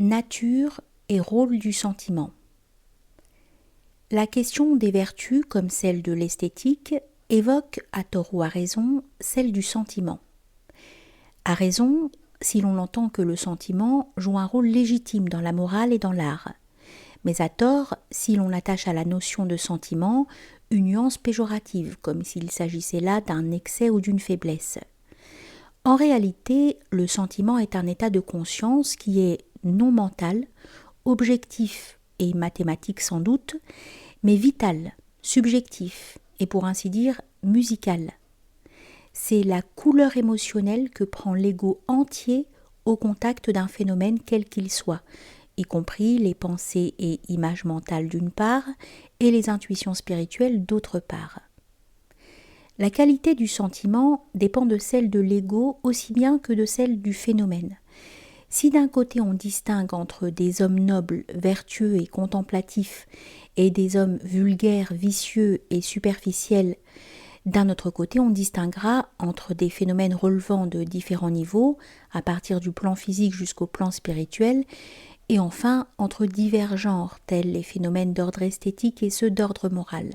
Nature et rôle du sentiment. La question des vertus, comme celle de l'esthétique, évoque, à tort ou à raison, celle du sentiment. À raison, si l'on entend que le sentiment joue un rôle légitime dans la morale et dans l'art, mais à tort si l'on attache à la notion de sentiment une nuance péjorative, comme s'il s'agissait là d'un excès ou d'une faiblesse. En réalité, le sentiment est un état de conscience qui est non mental, objectif et mathématique sans doute, mais vital, subjectif et pour ainsi dire musical. C'est la couleur émotionnelle que prend l'ego entier au contact d'un phénomène quel qu'il soit, y compris les pensées et images mentales d'une part et les intuitions spirituelles d'autre part. La qualité du sentiment dépend de celle de l'ego aussi bien que de celle du phénomène. Si d'un côté on distingue entre des hommes nobles, vertueux et contemplatifs et des hommes vulgaires, vicieux et superficiels, d'un autre côté on distinguera entre des phénomènes relevant de différents niveaux, à partir du plan physique jusqu'au plan spirituel, et enfin entre divers genres, tels les phénomènes d'ordre esthétique et ceux d'ordre moral.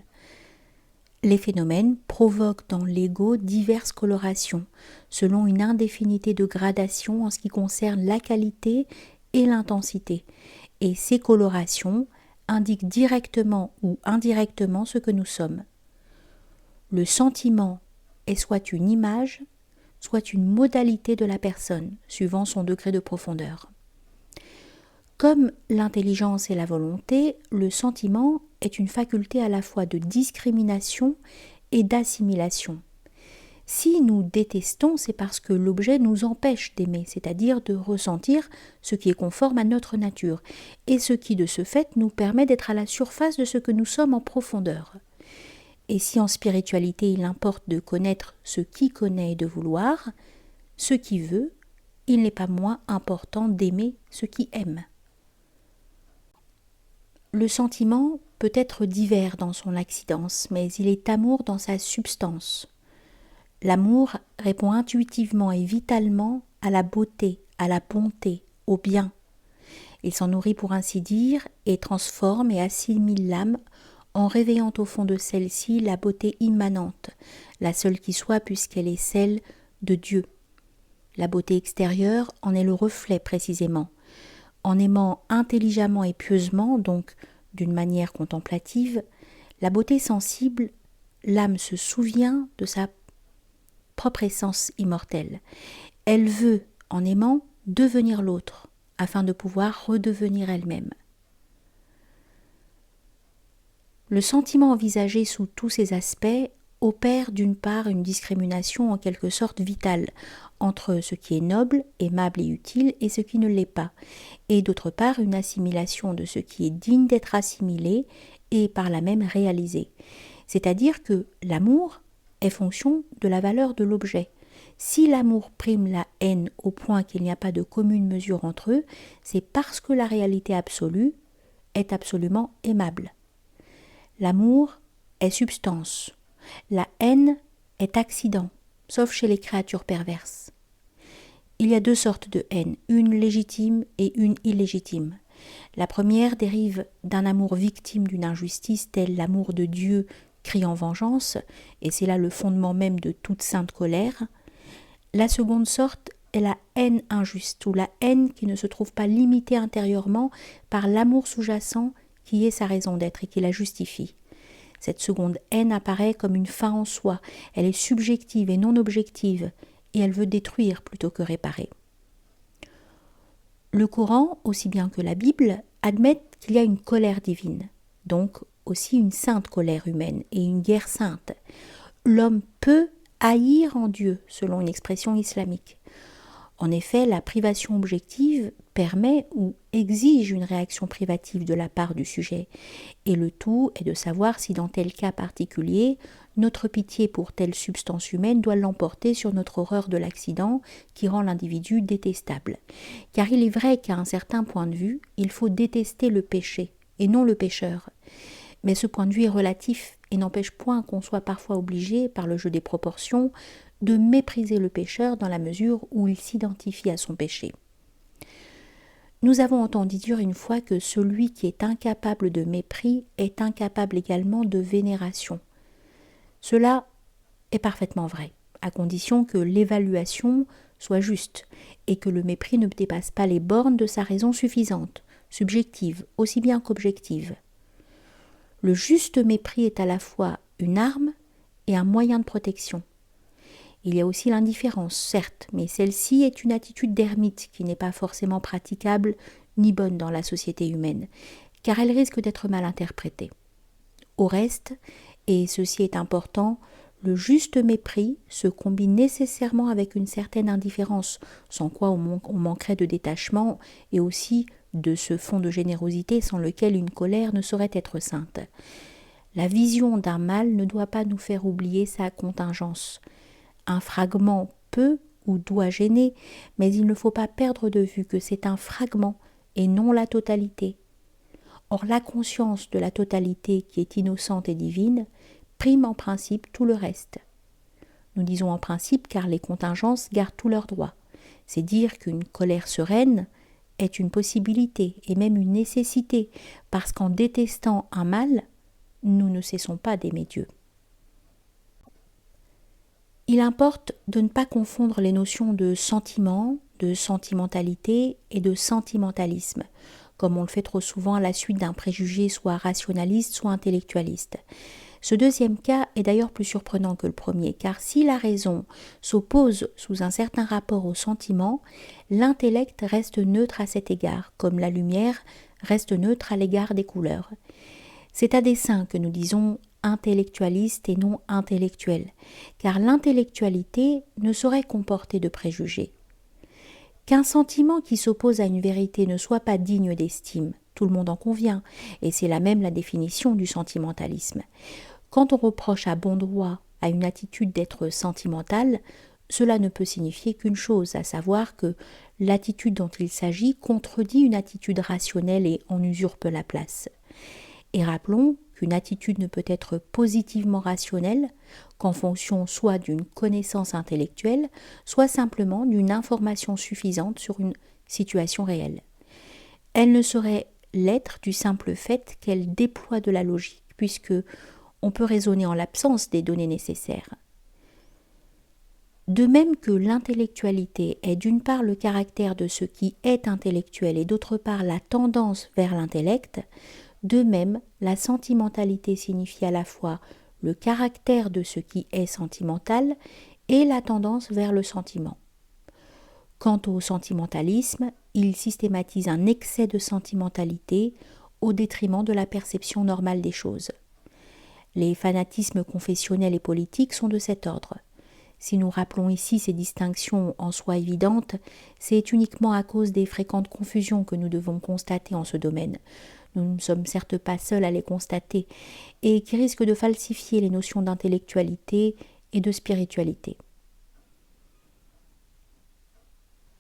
Les phénomènes provoquent dans l'ego diverses colorations, selon une indéfinité de gradation en ce qui concerne la qualité et l'intensité, et ces colorations indiquent directement ou indirectement ce que nous sommes. Le sentiment est soit une image, soit une modalité de la personne, suivant son degré de profondeur. Comme l'intelligence et la volonté, le sentiment est une faculté à la fois de discrimination et d'assimilation. Si nous détestons, c'est parce que l'objet nous empêche d'aimer, c'est-à-dire de ressentir ce qui est conforme à notre nature, et ce qui de ce fait nous permet d'être à la surface de ce que nous sommes en profondeur. Et si en spiritualité il importe de connaître ce qui connaît et de vouloir, ce qui veut, il n'est pas moins important d'aimer ce qui aime. Le sentiment peut être divers dans son accidence, mais il est amour dans sa substance. L'amour répond intuitivement et vitalement à la beauté, à la bonté, au bien. Il s'en nourrit pour ainsi dire et transforme et assimile l'âme en réveillant au fond de celle-ci la beauté immanente, la seule qui soit puisqu'elle est celle de Dieu. La beauté extérieure en est le reflet précisément. En aimant intelligemment et pieusement, donc d'une manière contemplative, la beauté sensible, l'âme se souvient de sa propre essence immortelle. Elle veut, en aimant, devenir l'autre, afin de pouvoir redevenir elle-même. Le sentiment envisagé sous tous ses aspects opère d'une part une discrimination en quelque sorte vitale entre ce qui est noble, aimable et utile et ce qui ne l'est pas, et d'autre part une assimilation de ce qui est digne d'être assimilé et par là même réalisé. C'est-à-dire que l'amour est fonction de la valeur de l'objet. Si l'amour prime la haine au point qu'il n'y a pas de commune mesure entre eux, c'est parce que la réalité absolue est absolument aimable. L'amour est substance. La haine est accident, sauf chez les créatures perverses. Il y a deux sortes de haine, une légitime et une illégitime. La première dérive d'un amour victime d'une injustice, tel l'amour de Dieu criant vengeance, et c'est là le fondement même de toute sainte colère. La seconde sorte est la haine injuste, ou la haine qui ne se trouve pas limitée intérieurement par l'amour sous-jacent qui est sa raison d'être et qui la justifie. Cette seconde haine apparaît comme une fin en soi, elle est subjective et non objective, et elle veut détruire plutôt que réparer. Le Coran, aussi bien que la Bible, admettent qu'il y a une colère divine, donc aussi une sainte colère humaine et une guerre sainte. L'homme peut haïr en Dieu, selon une expression islamique. En effet, la privation objective permet ou exige une réaction privative de la part du sujet, et le tout est de savoir si dans tel cas particulier, notre pitié pour telle substance humaine doit l'emporter sur notre horreur de l'accident qui rend l'individu détestable. Car il est vrai qu'à un certain point de vue, il faut détester le péché, et non le pécheur. Mais ce point de vue est relatif et n'empêche point qu'on soit parfois obligé, par le jeu des proportions, de mépriser le pécheur dans la mesure où il s'identifie à son péché. Nous avons entendu dire une fois que celui qui est incapable de mépris est incapable également de vénération. Cela est parfaitement vrai, à condition que l'évaluation soit juste et que le mépris ne dépasse pas les bornes de sa raison suffisante, subjective aussi bien qu'objective. Le juste mépris est à la fois une arme et un moyen de protection. Il y a aussi l'indifférence, certes, mais celle-ci est une attitude d'ermite qui n'est pas forcément praticable ni bonne dans la société humaine, car elle risque d'être mal interprétée. Au reste, et ceci est important, le juste mépris se combine nécessairement avec une certaine indifférence, sans quoi on manquerait de détachement et aussi de ce fond de générosité sans lequel une colère ne saurait être sainte. La vision d'un mal ne doit pas nous faire oublier sa contingence. Un fragment peut ou doit gêner, mais il ne faut pas perdre de vue que c'est un fragment et non la totalité. Or, la conscience de la totalité qui est innocente et divine prime en principe tout le reste. Nous disons en principe car les contingences gardent tous leurs droits. C'est dire qu'une colère sereine est une possibilité et même une nécessité, parce qu'en détestant un mal, nous ne cessons pas d'aimer Dieu. Il importe de ne pas confondre les notions de sentiment, de sentimentalité et de sentimentalisme, comme on le fait trop souvent à la suite d'un préjugé soit rationaliste, soit intellectualiste. Ce deuxième cas est d'ailleurs plus surprenant que le premier, car si la raison s'oppose sous un certain rapport au sentiment, l'intellect reste neutre à cet égard, comme la lumière reste neutre à l'égard des couleurs. C'est à dessein que nous disons intellectualiste et non intellectuel, car l'intellectualité ne saurait comporter de préjugés. Qu'un sentiment qui s'oppose à une vérité ne soit pas digne d'estime, tout le monde en convient, et c'est là même la définition du sentimentalisme. Quand on reproche à bon droit à une attitude d'être sentimentale, cela ne peut signifier qu'une chose, à savoir que l'attitude dont il s'agit contredit une attitude rationnelle et en usurpe la place. Et rappelons qu'une attitude ne peut être positivement rationnelle qu'en fonction soit d'une connaissance intellectuelle, soit simplement d'une information suffisante sur une situation réelle. Elle ne saurait l'être du simple fait qu'elle déploie de la logique, puisque on peut raisonner en l'absence des données nécessaires. De même que l'intellectualité est d'une part le caractère de ce qui est intellectuel et d'autre part la tendance vers l'intellect, de même, la sentimentalité signifie à la fois le caractère de ce qui est sentimental et la tendance vers le sentiment. Quant au sentimentalisme, il systématise un excès de sentimentalité au détriment de la perception normale des choses. Les fanatismes confessionnels et politiques sont de cet ordre. Si nous rappelons ici ces distinctions en soi évidentes, c'est uniquement à cause des fréquentes confusions que nous devons constater en ce domaine. Nous ne sommes certes pas seuls à les constater, et qui risquent de falsifier les notions d'intellectualité et de spiritualité.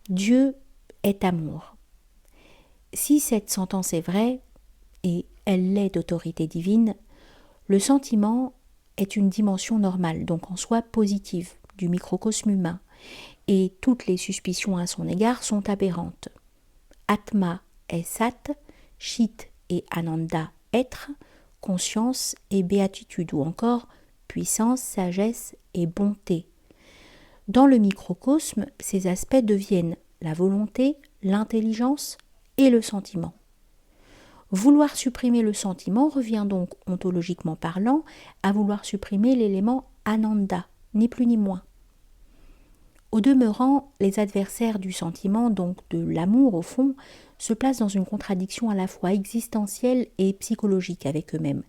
Dieu est amour. Si cette sentence est vraie, et elle l'est d'autorité divine, le sentiment est une dimension normale, donc en soi positive, du microcosme humain, et toutes les suspicions à son égard sont aberrantes. Atma est sat, chit et ananda, être, conscience et béatitude, ou encore puissance, sagesse et bonté. Dans le microcosme, ces aspects deviennent la volonté, l'intelligence et le sentiment. Vouloir supprimer le sentiment revient donc, ontologiquement parlant, à vouloir supprimer l'élément ananda, ni plus ni moins. Au demeurant, les adversaires du sentiment, donc de l'amour au fond, se placent dans une contradiction à la fois existentielle et psychologique avec eux-mêmes.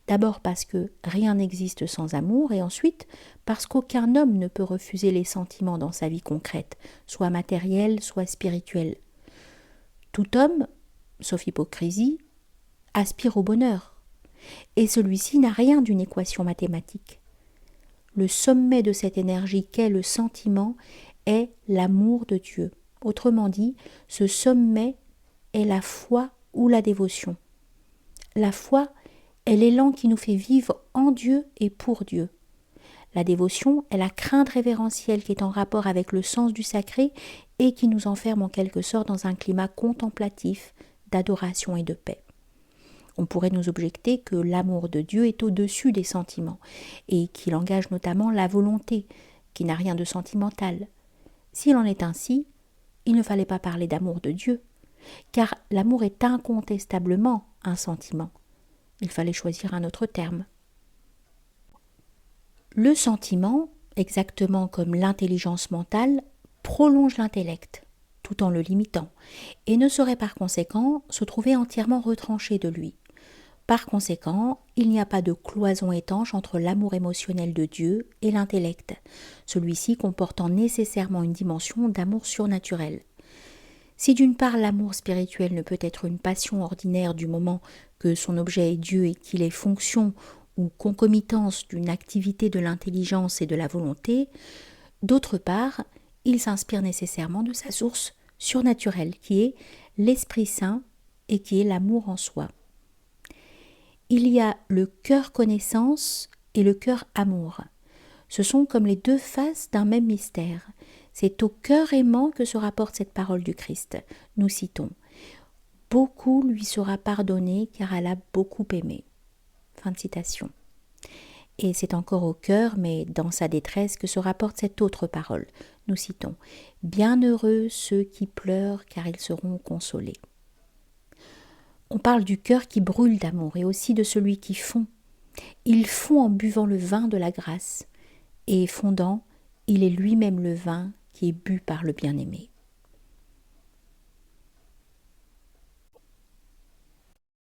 D'abord parce que rien n'existe sans amour, et ensuite parce qu'aucun homme ne peut refuser les sentiments dans sa vie concrète, soit matérielle, soit spirituelle. Tout homme, sauf hypocrisie, aspire au bonheur, et celui-ci n'a rien d'une équation mathématique. Le sommet de cette énergie qu'est le sentiment est l'amour de Dieu. Autrement dit, ce sommet est la foi ou la dévotion. La foi est l'élan qui nous fait vivre en Dieu et pour Dieu. La dévotion est la crainte révérentielle qui est en rapport avec le sens du sacré et qui nous enferme en quelque sorte dans un climat contemplatif, d'adoration et de paix. On pourrait nous objecter que l'amour de Dieu est au-dessus des sentiments et qu'il engage notamment la volonté, qui n'a rien de sentimental. S'il en est ainsi, il ne fallait pas parler d'amour de Dieu, car l'amour est incontestablement un sentiment. Il fallait choisir un autre terme. Le sentiment, exactement comme l'intelligence mentale, prolonge l'intellect, tout en le limitant, et ne saurait par conséquent se trouver entièrement retranché de lui. Par conséquent, il n'y a pas de cloison étanche entre l'amour émotionnel de Dieu et l'intellect, celui-ci comportant nécessairement une dimension d'amour surnaturel. Si d'une part l'amour spirituel ne peut être une passion ordinaire du moment que son objet est Dieu et qu'il est fonction ou concomitance d'une activité de l'intelligence et de la volonté, d'autre part, il s'inspire nécessairement de sa source surnaturelle qui est l'Esprit Saint et qui est l'amour en soi. Il y a le cœur connaissance et le cœur amour. Ce sont comme les deux faces d'un même mystère. C'est au cœur aimant que se rapporte cette parole du Christ. Nous citons « Beaucoup lui sera pardonné car elle a beaucoup aimé ». Fin de citation. Et c'est encore au cœur, mais dans sa détresse, que se rapporte cette autre parole. Nous citons « Bienheureux ceux qui pleurent car ils seront consolés ». On parle du cœur qui brûle d'amour et aussi de celui qui fond. Il fond en buvant le vin de la grâce, et fondant, il est lui-même le vin qui est bu par le bien-aimé.